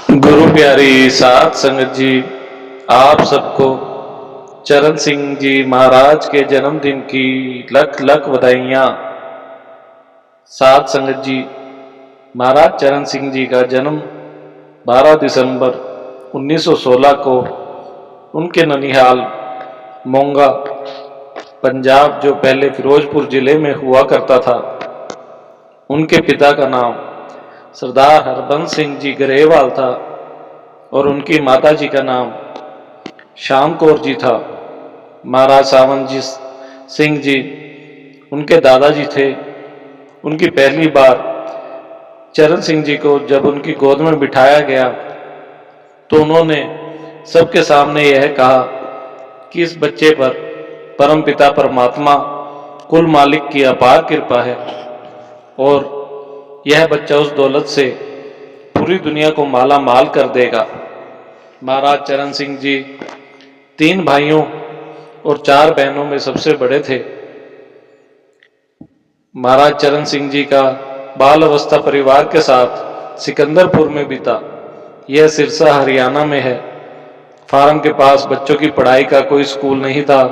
गुरु प्यारी साध संगत जी, आप सबको चरण सिंह जी महाराज के जन्मदिन की लख लख बधाइयाँ। साध संगत जी, महाराज चरण सिंह जी का जन्म 12 दिसंबर 1916 को उनके ननिहाल मोंगा पंजाब, जो पहले फिरोजपुर जिले में हुआ करता था, उनके पिता का नाम सरदार हरबंस सिंह जी गरेवाल था और उनकी माता जी का नाम श्याम कौर जी था। महाराज सावन जी सिंह जी उनके दादाजी थे। उनकी पहली बार चरण सिंह जी को जब उनकी गोद में बिठाया गया तो उन्होंने सबके सामने यह कहा कि इस बच्चे पर परमपिता परमात्मा कुल मालिक की अपार कृपा है और यह बच्चा उस दौलत से पूरी दुनिया को माला माल कर देगा। महाराज चरण सिंह जी 3 भाइयों और 4 बहनों में सबसे बड़े थे। महाराज चरण सिंह जी का बाल अवस्था परिवार के साथ सिकंदरपुर में बीता। यह सिरसा हरियाणा में है। फार्म के पास बच्चों की पढ़ाई का कोई स्कूल नहीं था,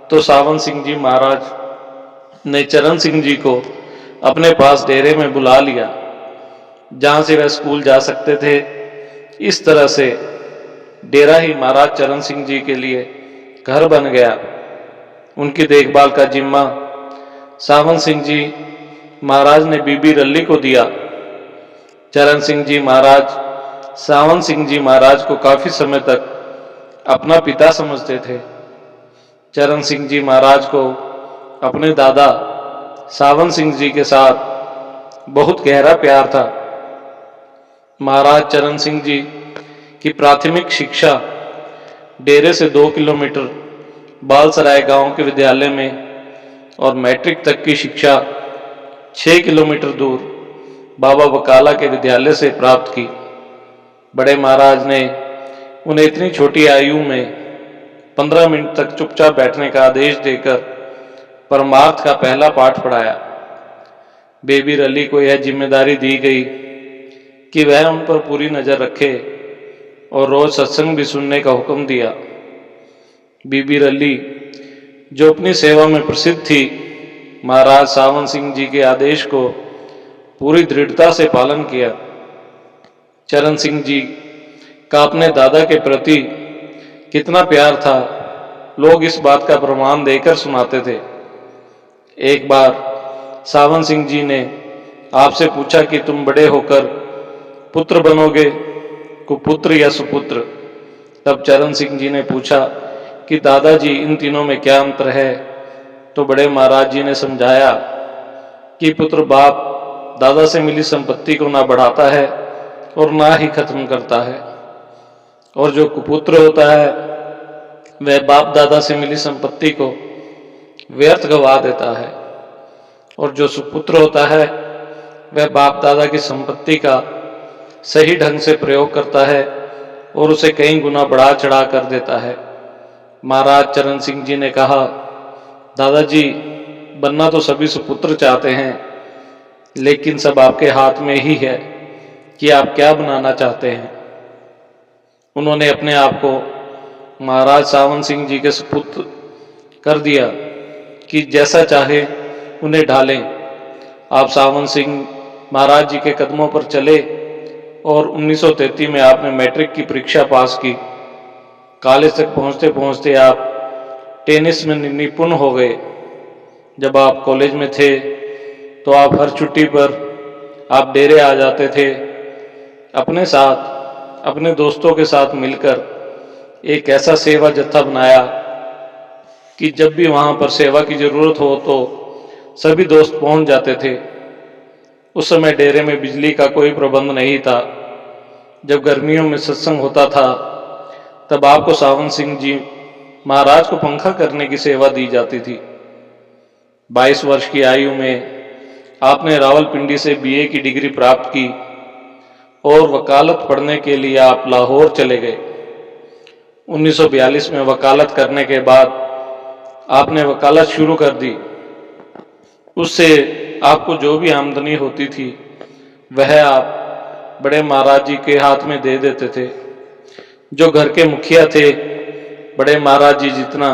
तो सावन सिंह जी महाराज ने चरण सिंह जी को अपने पास डेरे में बुला लिया, जहां से वह स्कूल जा सकते थे। इस तरह से डेरा ही महाराज चरण सिंह जी के लिए घर बन गया। उनकी देखभाल का जिम्मा सावन सिंह जी महाराज ने बीबी रल्ली को दिया। चरण सिंह जी महाराज सावन सिंह जी महाराज को काफी समय तक अपना पिता समझते थे। चरण सिंह जी महाराज को अपने दादा सावन सिंह जी के साथ बहुत गहरा प्यार था। महाराज चरण सिंह जी की प्राथमिक शिक्षा डेरे से 2 किलोमीटर बालसराय गांव के विद्यालय में और मैट्रिक तक की शिक्षा 6 किलोमीटर दूर बाबा बकाला के विद्यालय से प्राप्त की। बड़े महाराज ने उन्हें इतनी छोटी आयु में 15 मिनट तक चुपचाप बैठने का आदेश देकर परमार्थ का पहला पाठ पढ़ाया। बेबी रली को यह जिम्मेदारी दी गई कि वह उन पर पूरी नजर रखे और रोज सत्संग भी सुनने का हुक्म दिया। बीबी रली, जो अपनी सेवा में प्रसिद्ध थी, महाराज सावन सिंह जी के आदेश को पूरी दृढ़ता से पालन किया। चरण सिंह जी का अपने दादा के प्रति कितना प्यार था, लोग इस बात का प्रमाण देकर सुनाते थे। एक बार सावन सिंह जी ने आपसे पूछा कि तुम बड़े होकर पुत्र बनोगे, कुपुत्र या सुपुत्र? तब चरण सिंह जी ने पूछा कि दादाजी, इन तीनों में क्या अंतर है? तो बड़े महाराज जी ने समझाया कि पुत्र बाप दादा से मिली संपत्ति को ना बढ़ाता है और ना ही खत्म करता है, और जो कुपुत्र होता है वह बाप दादा से मिली संपत्ति को व्यर्थ गवा देता है, और जो सुपुत्र होता है वह बाप दादा की संपत्ति का सही ढंग से प्रयोग करता है और उसे कई गुना बढ़ा चढ़ा कर देता है। महाराज चरण सिंह जी ने कहा, दादाजी, बनना तो सभी सुपुत्र चाहते हैं, लेकिन सब आपके हाथ में ही है कि आप क्या बनाना चाहते हैं। उन्होंने अपने आप को महाराज सावन सिंह जी के सुपुत्र कर दिया कि जैसा चाहे उन्हें ढालें। आप सावन सिंह महाराज जी के कदमों पर चले और 1933 में आपने मैट्रिक की परीक्षा पास की। कॉलेज तक पहुंचते पहुंचते आप टेनिस में निपुण हो गए। जब आप कॉलेज में थे तो आप हर छुट्टी पर आप डेरे आ जाते थे। अपने साथ अपने दोस्तों के साथ मिलकर एक ऐसा सेवा जत्था बनाया कि जब भी वहां पर सेवा की जरूरत हो तो सभी दोस्त पहुंच जाते थे। उस समय डेरे में बिजली का कोई प्रबंध नहीं था। जब गर्मियों में सत्संग होता था तब आपको सावन सिंह जी महाराज को पंखा करने की सेवा दी जाती थी। 22 वर्ष की आयु में आपने रावलपिंडी से बीए की डिग्री प्राप्त की और वकालत पढ़ने के लिए आप लाहौर चले गए। 1942 में वकालत करने के बाद आपने वकालत शुरू कर दी। उससे आपको जो भी आमदनी होती थी वह आप बड़े महाराज जी के हाथ में दे देते थे। जो घर के मुखिया थे, बड़े महाराज जी जितना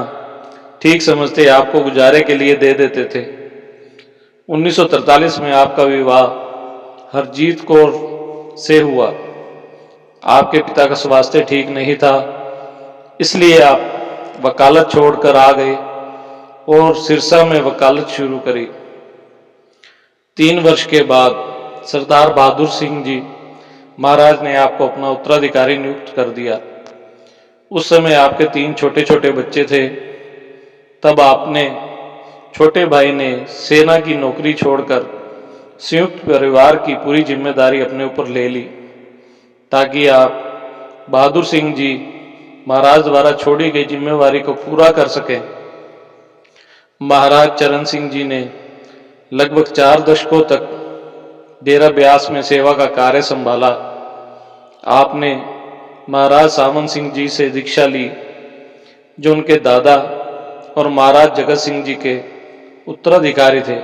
ठीक समझते आपको गुजारे के लिए दे देते थे। 1943 में आपका विवाह हरजीत कौर से हुआ। आपके पिता का स्वास्थ्य ठीक नहीं था, इसलिए आप वकालत छोड़कर आ गए और सिरसा में वकालत शुरू करी। 3 वर्ष के बाद सरदार बहादुर सिंह जी महाराज ने आपको अपना उत्तराधिकारी नियुक्त कर दिया। उस समय आपके 3 छोटे छोटे बच्चे थे। तब आपने छोटे भाई ने सेना की नौकरी छोड़कर संयुक्त परिवार की पूरी जिम्मेदारी अपने ऊपर ले ली, ताकि आप बहादुर सिंह जी महाराज द्वारा छोड़ी गई जिम्मेवारी को पूरा कर सकें। महाराज चरण सिंह जी ने लगभग 4 दशकों तक डेरा ब्यास में सेवा का कार्य संभाला। आपने महाराज सामंत सिंह जी से दीक्षा ली, जो उनके दादा और महाराज जगत सिंह जी के उत्तराधिकारी थे।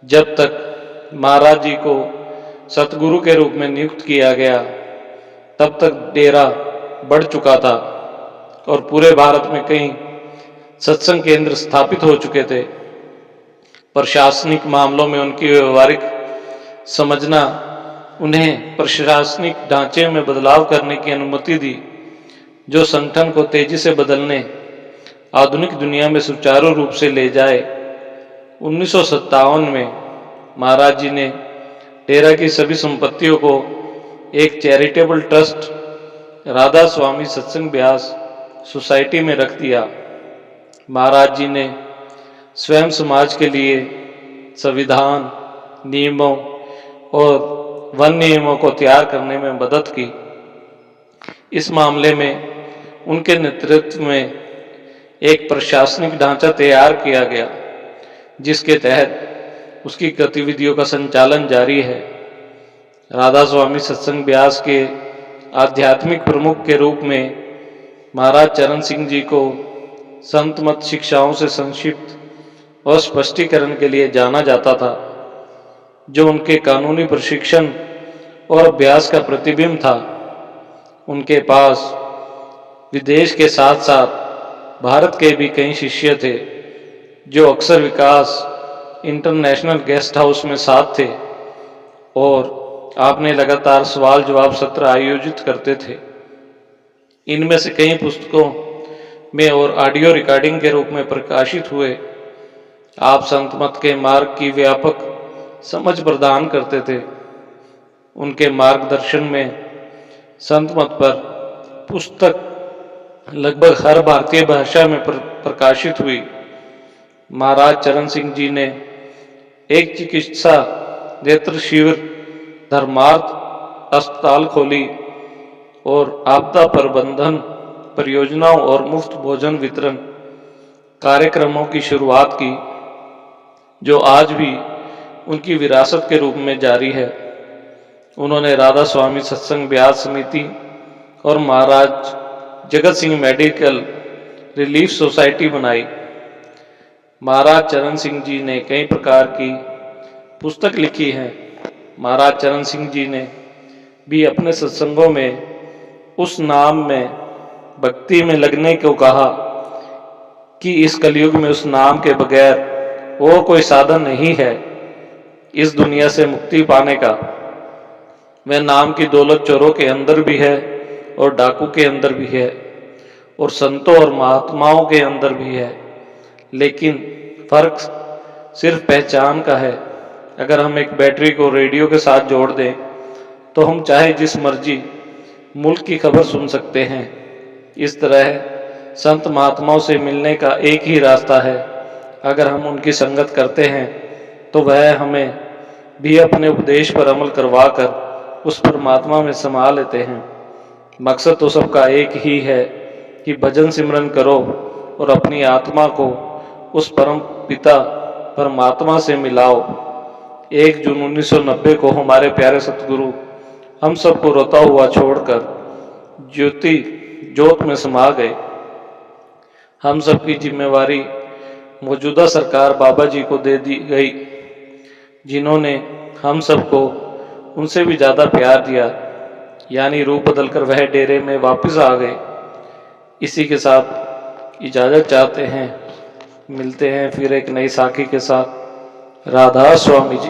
जब तक महाराज जी को सतगुरु के रूप में नियुक्त किया गया, तब तक डेरा बढ़ चुका था और पूरे भारत में कई सत्संग केंद्र स्थापित हो चुके थे। प्रशासनिक मामलों में उनकी व्यवहारिक समझना उन्हें प्रशासनिक ढांचे में बदलाव करने की अनुमति दी, जो संगठन को तेजी से बदलने, आधुनिक दुनिया में सुचारू रूप से ले जाए। 1957 में महाराज जी ने डेरा की सभी संपत्तियों को एक चैरिटेबल ट्रस्ट राधा स्वामी सत्संग ब्यास सोसाइटी में रख दिया। महाराज जी ने स्वयं समाज के लिए संविधान, नियमों और वन नियमों को तैयार करने में मदद की। इस मामले में उनके नेतृत्व में एक प्रशासनिक ढांचा तैयार किया गया, जिसके तहत उसकी गतिविधियों का संचालन जारी है। राधा स्वामी सत्संग ब्यास के आध्यात्मिक प्रमुख के रूप में महाराज चरण सिंह जी को संत मत शिक्षाओं से संक्षिप्त और स्पष्टीकरण के लिए जाना जाता था, जो उनके कानूनी प्रशिक्षण और अभ्यास का प्रतिबिंब था। उनके पास विदेश के साथ साथ भारत के भी कई शिष्य थे, जो अक्सर विकास इंटरनेशनल गेस्ट हाउस में साथ थे और आपने लगातार सवाल जवाब सत्र आयोजित करते थे। इनमें से कई पुस्तकों में और ऑडियो रिकॉर्डिंग के रूप में प्रकाशित हुए। आप संत मत के मार्ग की व्यापक समझ प्रदान करते थे। उनके मार्गदर्शन में संत मत पर पुस्तक लगभग हर भारतीय भाषा में प्रकाशित हुई। महाराज चरण सिंह जी ने एक चिकित्सा नेत्र शिविर, धर्मार्थ अस्पताल खोली और आपदा प्रबंधन परियोजनाओं और मुफ्त भोजन वितरण कार्यक्रमों की शुरुआत की, जो आज भी उनकी विरासत के रूप में जारी है। उन्होंने राधा स्वामी सत्संग ब्यास समिति और महाराज Jagat Singh medical relief society बनाई। महाराज चरण सिंह जी ने कई प्रकार की पुस्तक लिखी हैं। महाराज चरण सिंह जी ने भी अपने सत्संगों में उस नाम में भक्ति में लगने को कहा कि इस कलयुग में उस नाम के बगैर और कोई साधन नहीं है इस दुनिया से मुक्ति पाने का। वह नाम की दौलत चोरों के अंदर भी है और डाकू के अंदर भी है और संतों और महात्माओं के अंदर भी है, लेकिन फर्क सिर्फ पहचान का है। अगर हम एक बैटरी को रेडियो के साथ जोड़ दें तो हम चाहे जिस मर्जी मुल्क की खबर सुन सकते हैं। इस तरह संत महात्माओं से मिलने का एक ही रास्ता है। अगर हम उनकी संगत करते हैं तो वह हमें भी अपने उपदेश पर अमल करवा कर उस परमात्मा में समा लेते हैं। मकसद तो सबका एक ही है कि भजन सिमरन करो और अपनी आत्मा को उस परम पिता परमात्मा से मिलाओ। 1 जून 1990 को हमारे प्यारे सतगुरु हम सबको रोता हुआ छोड़कर ज्योत में समा गए। हम सबकी जिम्मेवारी मौजूदा सरकार बाबा जी को दे दी गई, जिन्होंने हम सबको उनसे भी ज़्यादा प्यार दिया, यानी रूप बदलकर वह डेरे में वापस आ गए। इसी के साथ इजाज़त चाहते हैं, मिलते हैं फिर एक नई साखी के साथ। राधा स्वामी जी।